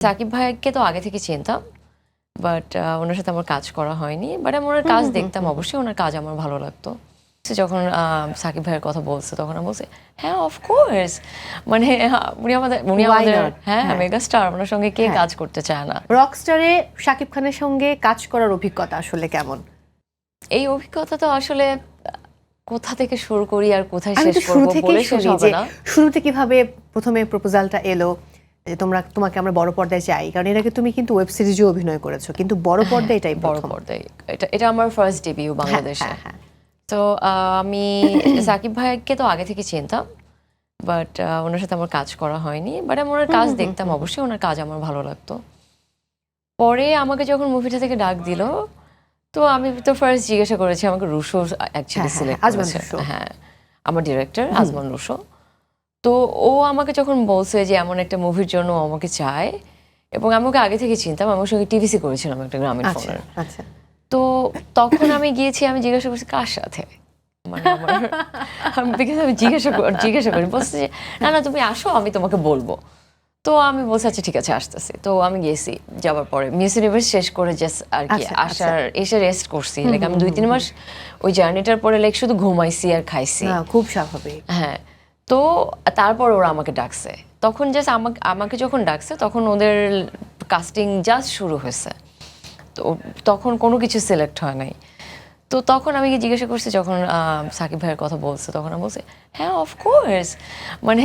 সাকিব ভাইকে তো আগে থেকে চিনতাম, বাট ওনার সাথে আমার কাজ করা হয়নি। বাট আমি ওনার কাজ দেখতাম, অবশ্যই ওনার কাজ আমার ভালো লাগতো। যখন সাকিব ভাইয়ের কথা বলছে তখন আমি বলছি হ্যাঁ অফকোর্স, মানে উনি আমাদের হ্যাঁ মেগা স্টার, ওনার সঙ্গে কে কাজ করতে চায় না। রকস্টারে শাকিব খানের সঙ্গে কাজ করার অভিজ্ঞতা আসলে কেমন? এই অভিজ্ঞতা তো আসলে কোথা থেকে শুরু করি আর কোথায় শেষ করব বলে শেষ হবে না। শুরুতে কিভাবে প্রথমে প্রপোজালটা এলো যে তোমাকে আমরা বড় পর্দায় চাই? কারণ এর আগে তুমি কিন্তু ওয়েব সিরিজেও অভিনয় করেছো, কিন্তু বড় পর্দায় এটাই বড় পর্দায় এটা আমার ফার্স্ট ডেবিউ বাংলাদেশে। তো আমি সাকিব ভাইকে তো আগে থেকে চিনতাম, বাট ওনার সাথে আমার কাজ করা হয়নি। বাট আমি ওনার কাজ দেখতাম, অবশ্যই ওনার কাজ আমার ভালো লাগতো। পরে আমাকে যখন মুভিটা থেকে ডাক দিল, তো আমি তো ফার্স্ট জিজ্ঞাসা করেছি, আমাকে রুশো অ্যাকচুয়ালি সিলেক্ট করেছে। হ্যাঁ, আমার ডিরেক্টর আজমান রুশো। তো ও আমাকে যখন বলছে যে এমন একটা মুভির জন্য আমাকে চায়, এবং আমি ওকে আগে থেকে চিনতাম, আমার সঙ্গে টিভিসি করেছিলাম একটা গ্রামীণ ফোনের। তো তখন আমি গিয়েছি, আমি জিজ্ঞাসা করছি কার সাথে, মানে আমি জিজ্ঞাসা করি, বলছে যে না তুমি আসো, আমি তোমাকে বলবো। তো আমি বলছি আচ্ছা ঠিক আছে আসতেছি। তো আমি গেছি, যাওয়ার পরে মিস ইউনিভার্স শেষ করে জাস্ট আর কি এসে রেস্ট করছি। লাইক আমি 2-3 মাস ওই জার্নিটার পরে লাইক শুধু ঘুমাইছি আর খাইছি। খুব স্বাভাবিক। হ্যাঁ, তো তারপর ওরা আমাকে ডাকছে। তখন জাস্ট আমাকে যখন ডাকছে তখন ওদের কাস্টিং জাস্ট শুরু হয়েছে। তো তখন কোনো কিছু সিলেক্ট হয় নাই। তো তখন আমি জিজ্ঞাসা করছি, যখন সাকিব ভাইয়ের কথা বলছে তখন আমি বলছি হ্যাঁ অফকোর্স, মানে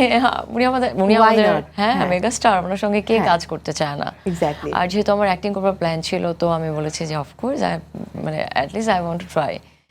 উনি আমাদের হ্যাঁ মেগা স্টার, ওনার সঙ্গে কে কাজ করতে চায় না। এক্স্যাক্টলি। আর যেহেতু আমার অ্যাক্টিং করার প্ল্যান ছিল, তো আমি বলেছি যে অফকোর্স মানে at least I want to try.